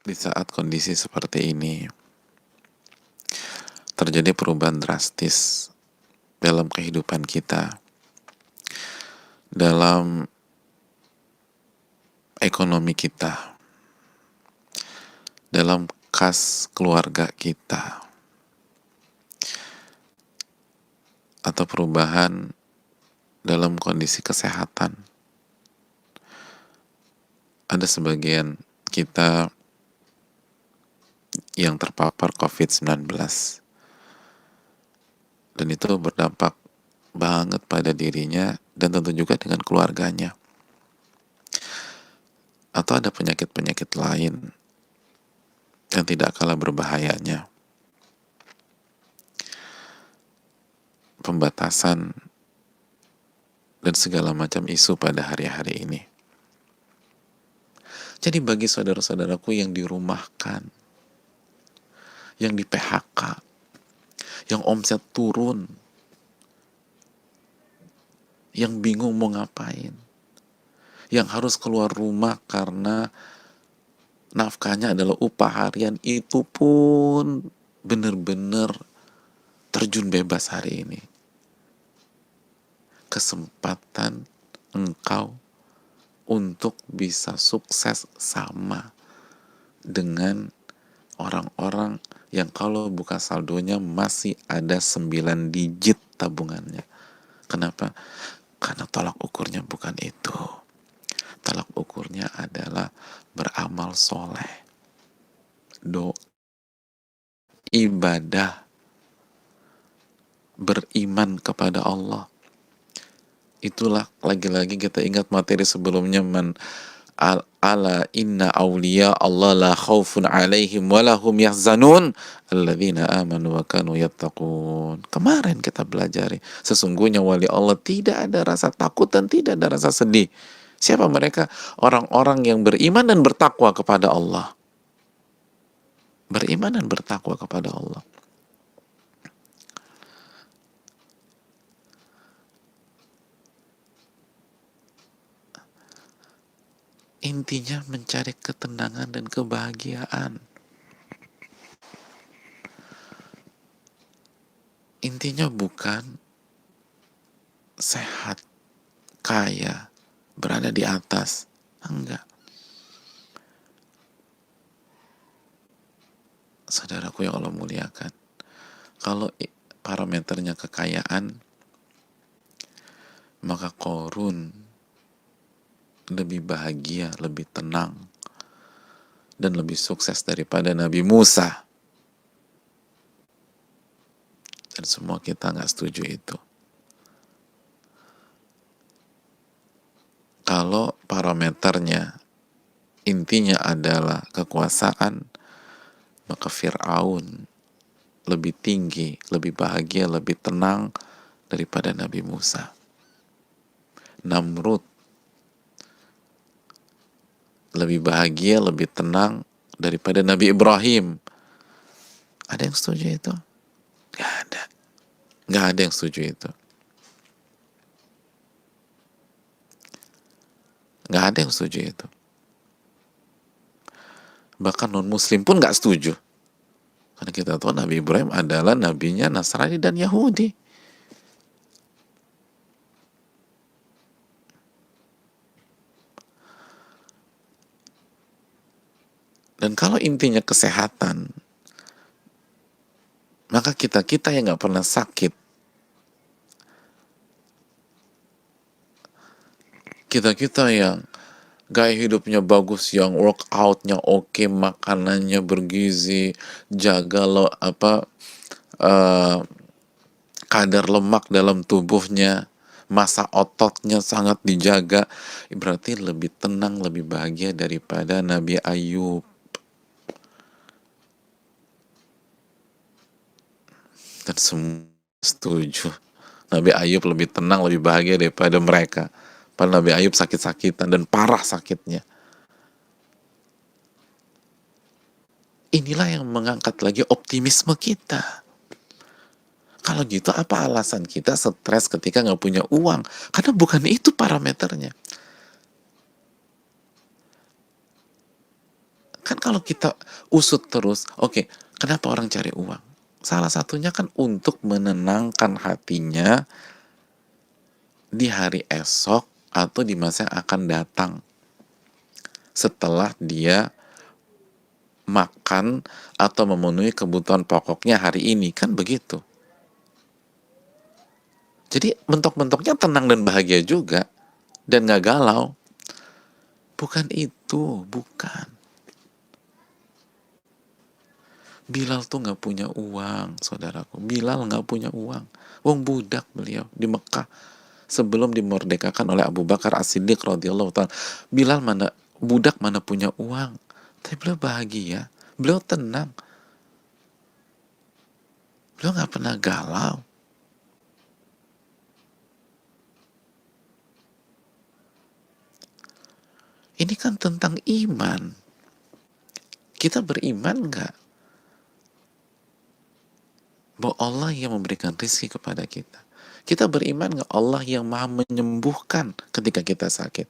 Di saat kondisi seperti ini, terjadi perubahan drastis dalam kehidupan kita, dalam ekonomi kita, dalam kas keluarga kita, atau perubahan dalam kondisi kesehatan. Ada sebagian kita yang terpapar COVID-19, dan itu berdampak banget pada dirinya dan tentu juga dengan keluarganya. Atau ada penyakit-penyakit lain yang tidak kalah berbahayanya. Pembatasan dan segala macam isu pada hari-hari ini. Jadi bagi saudara-saudaraku yang dirumahkan, yang di PHK, yang omset turun, yang bingung mau ngapain, yang harus keluar rumah karena nafkahnya adalah upah harian, itu pun benar-benar terjun bebas hari ini. Kesempatan engkau untuk bisa sukses sama dengan orang-orang yang kalau buka saldonya masih ada 9 digit tabungannya. Kenapa? Karena tolak ukurnya bukan itu. Tolak ukurnya adalah beramal soleh, ibadah, beriman kepada Allah. Itulah lagi-lagi kita ingat materi sebelumnya, ala inna awliya Allah la khawfun alaihim walahum yahzanun alladzina amanu wa kanu yattaqun. Kemarin kita belajari, sesungguhnya wali Allah tidak ada rasa takut dan tidak ada rasa sedih. Siapa mereka? Orang-orang yang beriman dan bertakwa kepada Allah. Beriman dan bertakwa kepada Allah. Intinya mencari ketenangan dan kebahagiaan. Intinya bukan sehat, kaya, berada di atas. Enggak. Saudaraku yang Allah muliakan, kalau parameternya kekayaan, maka Qarun lebih bahagia, lebih tenang, dan lebih sukses daripada Nabi Musa. Dan semua kita nggak setuju itu. Kalau parameternya intinya adalah kekuasaan, maka Fir'aun lebih tinggi, lebih bahagia, lebih tenang daripada Nabi Musa. Namrud lebih bahagia, lebih tenang daripada Nabi Ibrahim. Ada yang setuju itu? Gak ada. Gak ada yang setuju itu. Gak ada yang setuju itu. Bahkan non-muslim pun gak setuju. Karena kita tahu Nabi Ibrahim adalah nabinya Nasrani dan Yahudi. Dan kalau intinya kesehatan, maka kita yang gak pernah sakit, kita yang gaya hidupnya bagus, yang workoutnya oke, makanannya bergizi, jaga kadar lemak dalam tubuhnya, massa ototnya sangat dijaga, berarti lebih tenang, lebih bahagia daripada Nabi Ayub. Dan semua setuju, Nabi Ayub lebih tenang, lebih bahagia daripada mereka. Padahal Nabi Ayub sakit-sakitan dan parah sakitnya. Inilah yang mengangkat lagi optimisme kita. Kalau gitu apa alasan kita stres ketika nggak punya uang? Karena bukan itu parameternya. Kan kalau kita usut terus, oke, kenapa orang cari uang? Salah satunya kan untuk menenangkan hatinya di hari esok atau di masa yang akan datang setelah dia makan atau memenuhi kebutuhan pokoknya hari ini, kan begitu. Jadi mentok-mentoknya tenang dan bahagia juga dan nggak galau. Bukan itu, bukan. Bilal tuh nggak punya uang, saudaraku. Bilal nggak punya uang. Wong budak beliau di Mekah sebelum dimerdekakan oleh Abu Bakar As-Siddiq radhiyallahu taala. Bilal mana budak mana punya uang, tapi beliau bahagia, beliau tenang, beliau nggak pernah galau. Ini kan tentang iman. Kita beriman nggak bahwa Allah yang memberikan rezeki kepada kita? Kita beriman nggak Allah yang maha menyembuhkan ketika kita sakit?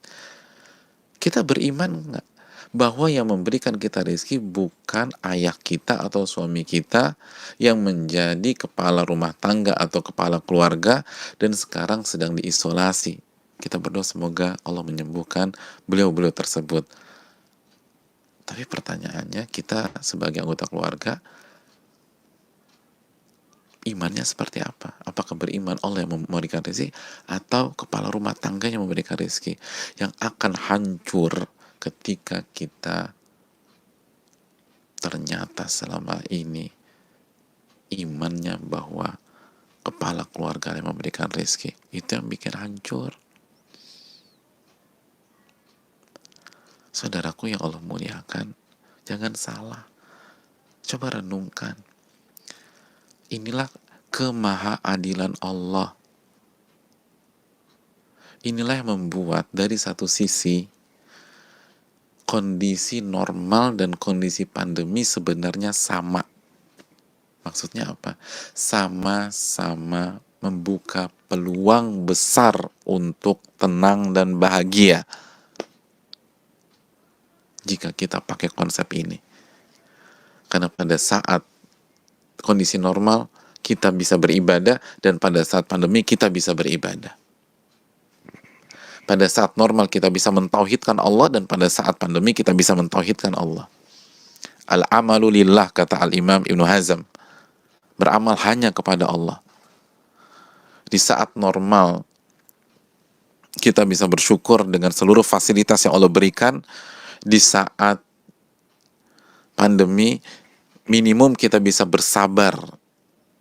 Kita beriman nggak bahwa yang memberikan kita rezeki bukan ayah kita atau suami kita yang menjadi kepala rumah tangga atau kepala keluarga dan sekarang sedang diisolasi? Kita berdoa semoga Allah menyembuhkan beliau-beliau tersebut. Tapi pertanyaannya, kita sebagai anggota keluarga, imannya seperti apa? Apakah beriman Allah yang memberikan rezeki atau kepala rumah tangga yang memberikan rezeki yang akan hancur ketika kita ternyata selama ini imannya bahwa kepala keluarga yang memberikan rezeki itu yang bikin hancur. Saudaraku yang Allah muliakan, jangan salah. Coba renungkan. Inilah kemahaadilan Allah. Inilah yang membuat dari satu sisi kondisi normal dan kondisi pandemi sebenarnya sama. Maksudnya apa? Sama-sama membuka peluang besar untuk tenang dan bahagia jika kita pakai konsep ini. Karena pada saat kondisi normal kita bisa beribadah, dan pada saat pandemi kita bisa beribadah. Pada saat normal kita bisa mentauhidkan Allah, dan pada saat pandemi kita bisa mentauhidkan Allah. Al-amalu lillah, kata Al-Imam Ibnu Hazm. Beramal hanya kepada Allah. Di saat normal kita bisa bersyukur dengan seluruh fasilitas yang Allah berikan. Di saat pandemi, minimum kita bisa bersabar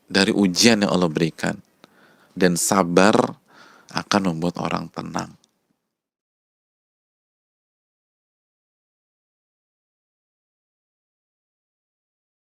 dari ujian yang Allah berikan. Dan sabar akan membuat orang tenang.